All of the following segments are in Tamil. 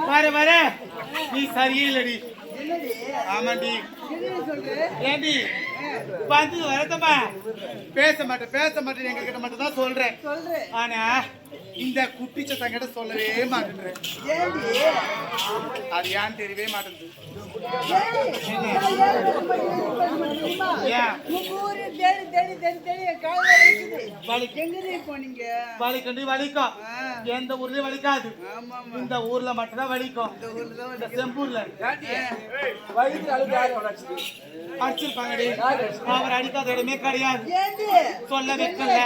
வர வர நீ சரியில்லடி. ஆமாண்டி. ஏண்டி வந்து வரதமா பேச மாட்டேன் எங்க கிட்ட மட்டும் தான் சொல்றேன். ஆனா இந்த குட்டிச்ச தங்கிட்ட சொல்லவே மாட்டேன்றேன். அது ஏன்னு தெரியவே மாட்டேங்குது. வலிக்கும். எந்த ஊர்லயும் வலிக்காது. இந்த ஊர்ல மட்டும்தான் வலிக்கும். இந்த செம்பூர்ல அடிச்சிருப்பாங்கடி. அவர் அடிக்காத இடமே கிடையாது. சொல்ல வைக்கல.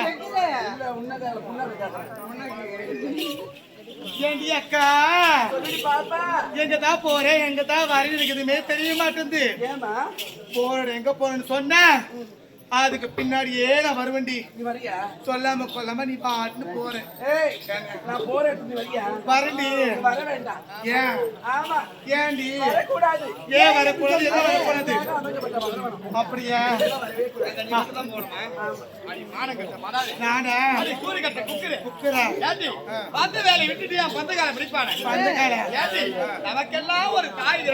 ஏண்டி அக்கா எங்கதான் போறேன் எங்கதான் வரேன்னு எனக்கு எதுவுமே தெரிய மாட்டேங்குது. போறேன் எங்க போறேன்னு சொன்ன அதுக்கு பின்னாடியே நான் வருவேன்டி. நீ வரியா? சொல்லாம கொல்லாம நீ பாட்டுன்னு போறேன். நான் போறேன் வரண்டி. வர வேண்டாம். ஏன்? ஆமா ஏண்டி வரக்கூடாது? ஏன் வரக்கூடாது? எதை வரக்கூடாது? அப்படியா? நானே குக்குறா பந்த வேலை விட்டுட்டு பந்தகால பிடிப்பானே. பந்தகால நமக்கெல்லாம் ஒரு தாய்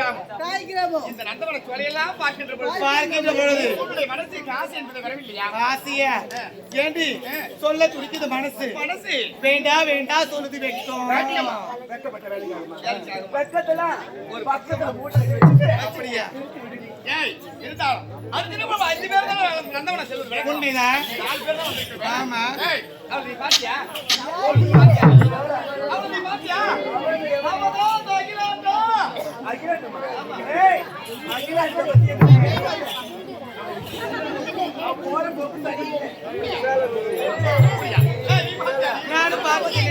கிராமம். இந்த நந்தவன சோலையெல்லாம் பார்க்கின்ற பொழுது மனசு காசு ஆசியா ஏண்டி சொல்ல துடிக்குது மனசு. வேண்டா வேண்டா சொல்லுது வெட்கம். அப்படியா? உண்மைதான். ஆமா நானும் பார்த்து